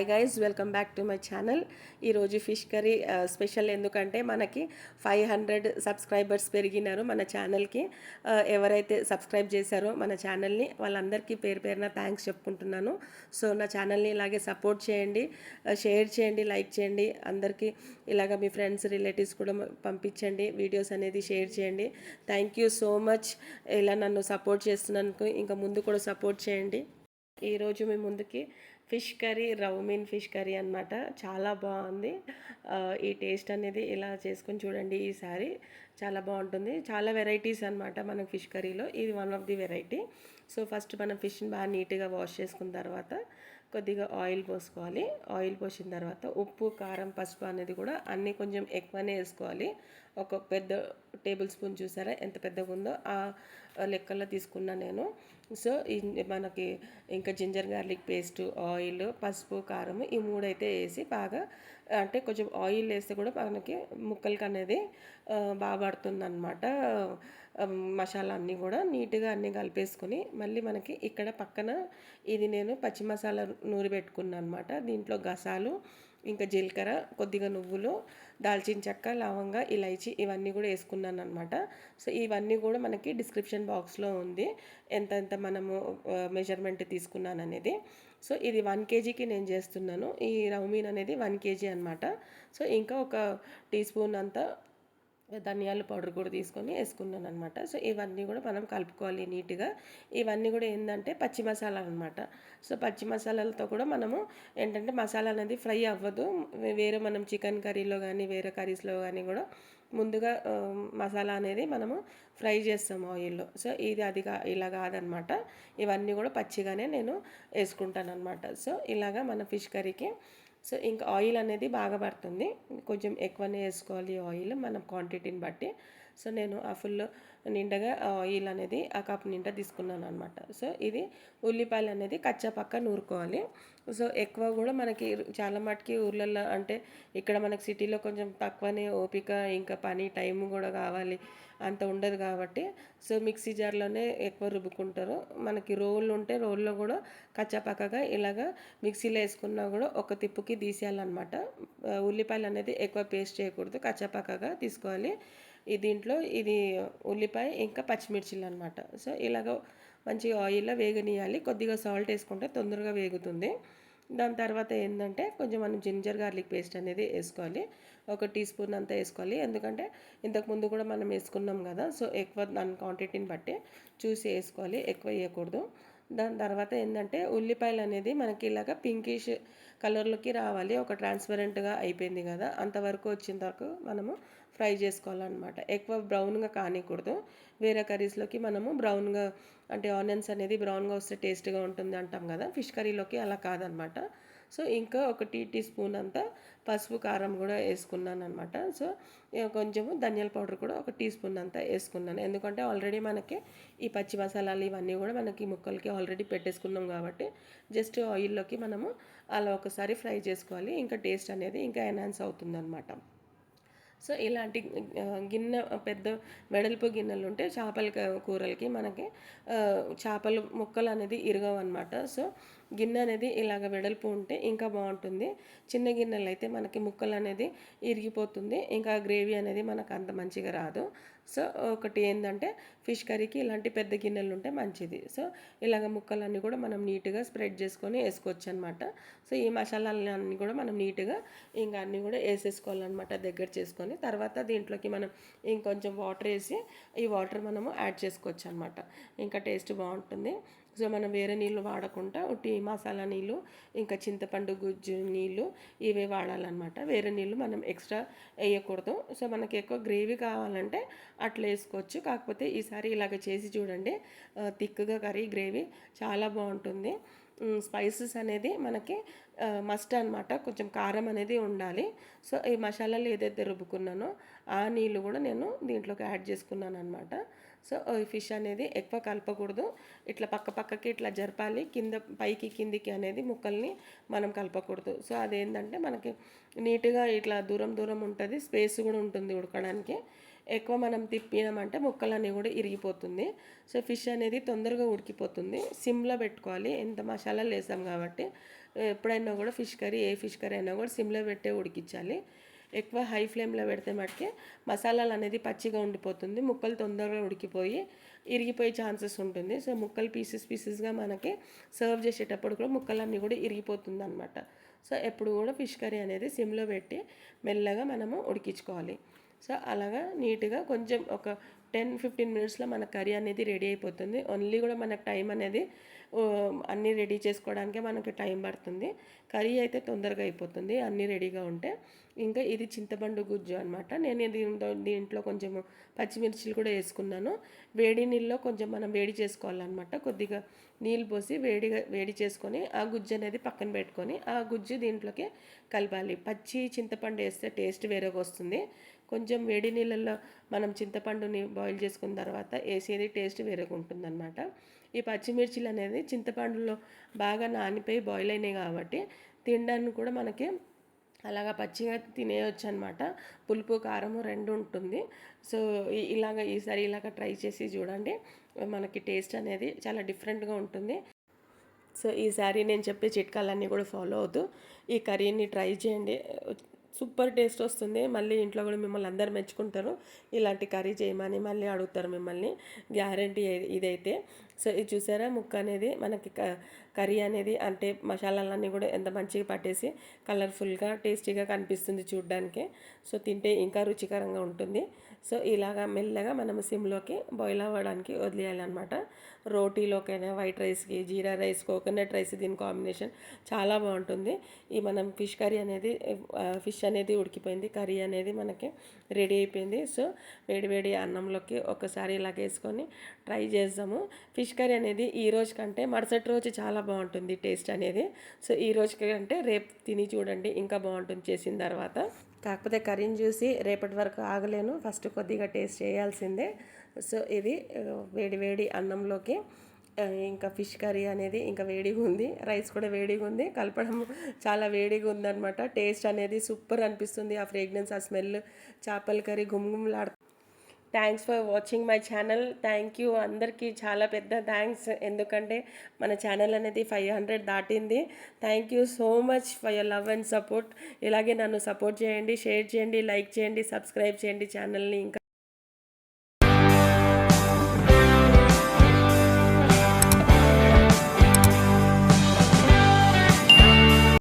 Guys, welcome back to my channel. ఈరోజు fish curry special. ఎందుకంటే మనకి 500 సబ్స్క్రైబర్స్ పెరిగినారు మన ఛానల్కి. ఎవరైతే సబ్స్క్రైబ్ చేశారో మన ఛానల్ని వాళ్ళందరికీ పేరు పేరున థ్యాంక్స్ చెప్పుకుంటున్నాను. సో నా ఛానల్ని ఇలాగే సపోర్ట్ చేయండి, షేర్ చేయండి, లైక్ చేయండి. అందరికీ ఇలాగ మీ ఫ్రెండ్స్ రిలేటివ్స్ కూడా పంపించండి, వీడియోస్ అనేది షేర్ చేయండి. థ్యాంక్ యూ సో మచ్ ఇలా నన్ను సపోర్ట్ చేస్తున్నందుకు. ఇంకా ముందు కూడా సపోర్ట్ చేయండి. ఈరోజు మీ ముందుకి ఫిష్ కర్రీ, రౌమీన్ ఫిష్ కర్రీ అనమాట. చాలా బాగుంది. ఈ టేస్ట్ అనేది ఇలా చేసుకొని చూడండి ఈసారి. చాలా బాగుంటుంది. చాలా వెరైటీస్ అనమాట మనకు ఫిష్ కర్రీలో. ఇది one of the variety. So first మనం ఫిష్ని బాగా నీట్గా వాష్ చేసుకున్న తర్వాత కొద్దిగా ఆయిల్ పోసుకోవాలి. ఆయిల్ పోసిన తర్వాత ఉప్పు, కారం, పసుపు అనేది కూడా అన్నీ కొంచెం ఎక్కువనే వేసుకోవాలి. ఒక పెద్ద టేబుల్ స్పూన్, చూసారా ఎంత పెద్దగా ఉందో, ఆ లెక్కల్లో తీసుకున్నా నేను. సో మనకి ఇంకా జింజర్ గార్లిక్ పేస్ట్, ఆయిల్, పసుపు, కారం ఈ మూడైతే వేసి బాగా, అంటే కొంచెం ఆయిల్ వేస్తే కూడా మనకి ముక్కలకి అనేది బాగా పడుతుంది అనమాట. మసాలా అన్నీ కూడా నీట్గా అన్నీ కలిపేసుకొని మళ్ళీ మనకి ఇక్కడ పక్కన ఇది నేను పచ్చి మసాలా నూరి పెట్టుకున్నాను అనమాట. దీంట్లో గసాలు, ఇంకా జీలకర్ర, కొద్దిగా నువ్వులు, దాల్చిన చెక్క, లవంగ, ఇలైచి ఇవన్నీ కూడా వేసుకున్నాను అనమాట. సో ఇవన్నీ కూడా మనకి డిస్క్రిప్షన్ బాక్స్లో ఉంది ఎంత మనము మెజర్మెంట్ తీసుకున్నాను అనేది. సో ఇది 1 kgకి నేను చేస్తున్నాను. ఈ రౌమీన్ అనేది 1 kg అనమాట. సో ఇంకా ఒక టీ స్పూన్ అంతా ధనియాల పౌడర్ కూడా తీసుకొని వేసుకున్నాను అనమాట. సో ఇవన్నీ కూడా మనం కలుపుకోవాలి నీట్గా. ఇవన్నీ కూడా ఏంటంటే పచ్చి మసాలా అనమాట. సో పచ్చి మసాలాలతో కూడా మనము ఏంటంటే మసాలా అనేది ఫ్రై అవ్వదు. వేరే మనం చికెన్ కర్రీలో కానీ వేరే కర్రీస్లో కానీ కూడా ముందుగా మసాలా అనేది మనము ఫ్రై చేస్తాము ఆయిల్లో. సో ఇది ఇలా కాదనమాట. ఇవన్నీ కూడా పచ్చిగానే నేను వేసుకుంటాను అనమాట. సో ఇలాగా మన ఫిష్ కర్రీకి. సో ఇంకా ఆయిల్ అనేది బాగా పడుతుంది. కొంచెం ఎక్కువనే వేసుకోవాలి ఆయిల్ మన క్వాంటిటీని బట్టి. సో నేను ఆ ఫుల్ నిండగా ఆయిల్ అనేది ఆ కప్ నిండా తీసుకున్నాను అనమాట. సో ఇది ఉల్లిపాయలు అనేది కచ్చా పక్క నూరుకోవాలి. సో ఎక్కువ కూడా మనకి చాలా మటుకి ఊర్లలో, అంటే ఇక్కడ మనకి సిటీలో కొంచెం తక్కువనే ఓపిక, ఇంకా పని, టైం కూడా కావాలి, అంత ఉండదు కాబట్టి సో మిక్సీ జార్లోనే ఎక్కువ రుబ్బుకుంటారు. మనకి రోళ్ళు ఉంటే రోల్లో కూడా కచ్చాపక్కగా ఇలాగా మిక్సీలో వేసుకున్నా కూడా ఒక తిప్పుకి తీసేయాలన్నమాట. ఉల్లిపాయలు అనేది ఎక్కువ పేస్ట్ చేయకూడదు, కచ్చాపక్కగా తీసుకోవాలి. దీంట్లో ఇది ఉల్లిపాయ ఇంకా పచ్చిమిర్చిలు అనమాట. సో ఇలాగ మంచిగా ఆయిల్లో వేగనీయాలి. కొద్దిగా సాల్ట్ వేసుకుంటే తొందరగా వేగుతుంది. దాని తర్వాత ఏంటంటే కొంచెం మనం జింజర్ గార్లిక్ పేస్ట్ అనేది వేసుకోవాలి. ఒక టీ స్పూన్ అంతా వేసుకోవాలి. ఎందుకంటే ఇంతకుముందు కూడా మనం వేసుకున్నాం కదా. సో ఎక్కువ దాని క్వాంటిటీని బట్టి చూసి వేసుకోవాలి, ఎక్కువ వేయకూడదు. దాని తర్వాత ఏంటంటే ఉల్లిపాయలు అనేది మనకి ఇలాగ పింకిష్ కలర్లోకి రావాలి. ఒక ట్రాన్స్పరెంట్గా అయిపోయింది కదా, అంతవరకు వచ్చిన వరకు మనము ఫ్రై చేసుకోవాలన్నమాట. ఎక్కువ బ్రౌన్గా కానికూడదు. వేరే కర్రీస్లోకి మనము బ్రౌన్గా, అంటే ఆనియన్స్ అనేది బ్రౌన్గా వస్తే టేస్ట్గా ఉంటుంది అంటాం కదా, ఫిష్ కర్రీలోకి అలా కాదనమాట. సో ఇంకా ఒక టీ స్పూన్ అంతా పసుపు, కారం కూడా వేసుకున్నాను అనమాట. సో కొంచెము ధనియాల పౌడర్ కూడా ఒక టీ స్పూన్ అంతా వేసుకున్నాను. ఎందుకంటే ఆల్రెడీ మనకి ఈ పచ్చి మసాలాలు ఇవన్నీ కూడా మనకి ముక్కలకి ఆల్రెడీ పెట్టేసుకున్నాం కాబట్టి జస్ట్ ఆయిల్లోకి మనము అలా ఒకసారి ఫ్రై చేసుకోవాలి. ఇంకా టేస్ట్ అనేది ఇంకా ఎన్హాన్స్ అవుతుందన్నమాట. సో ఇలాంటి గిన్నె, పెద్ద వెడల్పు గిన్నెలు ఉంటే చేపల కూరలకి మనకి చేపలు ముక్కలు అనేది ఇరగవు అనమాట. సో గిన్నె అనేది ఇలాగ వెడల్పు ఉంటే ఇంకా బాగుంటుంది. చిన్న గిన్నెలు అయితే మనకి ముక్కలు అనేది ఇరిగిపోతుంది, ఇంకా గ్రేవీ అనేది మనకు అంత మంచిగా రాదు. సో ఒకటి ఏంటంటే ఫిష్ కర్రీకి ఇలాంటి పెద్ద గిన్నెలు ఉంటే మంచిది. సో ఇలాగ ముక్కలన్నీ కూడా మనం నీట్గా స్ప్రెడ్ చేసుకొని వేసుకోవచ్చు అనమాట. సో ఈ మసాలాలన్నీ కూడా మనం నీట్గా ఇంకా అన్నీ కూడా వేసేసుకోవాలన్నమాట, దగ్గర చేసుకొని. తర్వాత దీంట్లోకి మనం ఇంకొంచెం వాటర్ వేసి ఈ వాటర్ మనము యాడ్ చేసుకోవచ్చు అనమాట. ఇంకా టేస్ట్ బాగుంటుంది. సో మనం వేరే నీళ్ళు వాడకుండా ఉట్టి మసాలా నీళ్ళు, ఇంకా చింతపండు గుజ్జు నీళ్ళు ఇవే వాడాలన్నమాట. వేరే నీళ్ళు మనం ఎక్స్ట్రా వేయకూడదు. సో మనకి ఎక్కువ గ్రేవీ కావాలంటే అట్లా వేసుకోవచ్చు. కాకపోతే ఈసారి ఇలాగ చేసి చూడండి, థిక్గా కర్రీ, గ్రేవీ చాలా బాగుంటుంది. స్పైసెస్ అనేది మనకి మస్ట్ అనమాట. కొంచెం కారం అనేది ఉండాలి. సో ఈ మసాలాలు ఏదైతే రుబ్బుకున్నానో ఆ నీళ్ళు కూడా నేను దీంట్లోకి యాడ్ చేసుకున్నాను అనమాట. సో ఈ ఫిష్ అనేది ఎక్కువ కలపకూడదు, ఇట్లా పక్కకి ఇట్లా జరపాలి. పైకి కిందికి అనేది ముక్కల్ని మనం కలపకూడదు. సో అదేంటంటే మనకి నీట్గా ఇట్లా దూరం ఉంటుంది, స్పేస్ కూడా ఉంటుంది ఉడకడానికి. ఎక్కువ మనం తిప్పినామంటే ముక్కలన్నీ కూడా ఇరిగిపోతుంది. సో ఫిష్ అనేది తొందరగా ఉడికిపోతుంది. సిమ్లో పెట్టుకోవాలి, ఎంత మసాలాలు వేసాం కాబట్టి. ఎప్పుడైనా కూడా ఫిష్ కర్రీ, ఏ ఫిష్ కర్రీ అయినా కూడా సిమ్లో పెట్టే ఉడికించాలి. ఎక్కువ హై ఫ్లేమ్లో పెడితే మటుకే మసాలాలు అనేది పచ్చిగా ఉండిపోతుంది, ముక్కలు తొందరగా ఉడికిపోయి ఇరిగిపోయే ఛాన్సెస్ ఉంటుంది. సో ముక్కలు పీసెస్గా మనకి సర్వ్ చేసేటప్పుడు కూడా ముక్కలన్నీ కూడా ఇరిగిపోతుంది అనమాట. సో ఎప్పుడు కూడా ఫిష్ కర్రీ అనేది సిమ్లో పెట్టి మెల్లగా మనము ఉడికించుకోవాలి. సో అలాగా నీట్గా కొంచెం ఒక 10-15 మినిట్స్లో మన కర్రీ అనేది రెడీ అయిపోతుంది. ఓన్లీ కూడా మనకు టైం అనేది అన్నీ రెడీ చేసుకోవడానికే మనకి టైం పడుతుంది. కర్రీ అయితే తొందరగా అయిపోతుంది అన్నీ రెడీగా ఉంటే. ఇంకా ఇది చింతపండు గుజ్జు అనమాట. నేను దీంట్లో కొంచెం పచ్చిమిర్చిలు కూడా వేసుకున్నాను. వేడి నీళ్ళలో కొంచెం మనం వేడి చేసుకోవాలన్నమాట. కొద్దిగా నీళ్ళు పోసి వేడి చేసుకొని ఆ గుజ్జు అనేది పక్కన పెట్టుకొని ఆ గుజ్జు దీంట్లోకి కలపాలి. పచ్చి చింతపండు వేస్తే టేస్ట్ వేరేగా వస్తుంది. కొంచెం వేడి నీళ్ళల్లో మనం చింతపండుని బాయిల్ చేసుకున్న తర్వాత వేసేది టేస్ట్ వేరేగా ఉంటుందన్నమాట. ఈ పచ్చిమిర్చిలు అనేది చింతపండులో బాగా నానిపోయి బాయిల్ అయినాయి కాబట్టి తినడానికి కూడా మనకి అలాగా పచ్చిగా తినేయొచ్చు అనమాట. పులుపు కారము రెండు ఉంటుంది. సో ఈసారి ఇలాగ ట్రై చేసి చూడండి, మనకి టేస్ట్ అనేది చాలా డిఫరెంట్గా ఉంటుంది. సో ఈసారి నేను చెప్పే చిట్కాలన్నీ కూడా ఫాలో అవుతూ ఈ కర్రీని ట్రై చేయండి. సూపర్ టేస్ట్ వస్తుంది. మళ్ళీ ఇంట్లో కూడా మిమ్మల్ని అందరు మెచ్చుకుంటారు. ఇలాంటి కర్రీ చేయమని మళ్ళీ అడుగుతారు మిమ్మల్ని, గ్యారంటీ ఇదైతే. సో ఇది చూసారా, ముక్క అనేది మనకి కర్రీ అనేది అంటే మసాలాలన్నీ కూడా ఎంత మంచిగా పట్టేసి కలర్ఫుల్గా టేస్టీగా కనిపిస్తుంది చూడ్డానికి. సో తింటే ఇంకా రుచికరంగా ఉంటుంది. సో ఇలాగా మెల్లగా మనము సిమ్లోకి బాయిల్ అవ్వడానికి వదిలేయాలన్నమాట. రోటీలోకైనా, వైట్ రైస్కి, జీరా రైస్, కోకోనట్ రైస్ దీని కాంబినేషన్ చాలా బాగుంటుంది. ఈ మనం ఫిష్ కర్రీ అనేది ఫిష్ అనేది ఉడికిపోయింది, కర్రీ అనేది మనకి రెడీ అయిపోయింది. సో వేడి అన్నంలోకి ఒకసారి ఇలాగ వేసుకొని ట్రై చేద్దాము. ఫిష్ కర్రీ అనేది ఈ రోజు కంటే మరుసటి రోజు చాలా బాగుంటుంది టేస్ట్ అనేది. సో ఈ రోజు కంటే రేపు తిని చూడండి, ఇంకా బాగుంటుంది చేసిన తర్వాత. కాకపోతే కర్రీని చూసి రేపటి వరకు ఆగలేను, ఫస్ట్ కొద్దిగా టేస్ట్ చేయాల్సిందే. సో ఇది వేడి అన్నంలోకి ఇంకా ఫిష్ కర్రీ అనేది ఇంకా వేడిగా ఉంది, రైస్ కూడా వేడిగా ఉంది, కలపడం చాలా వేడిగా ఉందన్నమాట. టేస్ట్ అనేది సూపర్ అనిపిస్తుంది. ఆ ఫ్రేగ్రెన్స్, ఆ స్మెల్, చేపల కర్రీ గుమ్గుమ్లాడు. Thanks for watching my channel. Thank you అందరికీ, చాలా పెద్ద థ్యాంక్స్. ఎందుకంటే మన ఛానల్ అనేది 500 దాటింది. Thank you so much for your love and support. ఇలాగే నన్ను సపోర్ట్ చేయండి, షేర్ చేయండి, లైక్ చేయండి, సబ్స్క్రైబ్ చేయండి ఛానల్ని. ఇంకా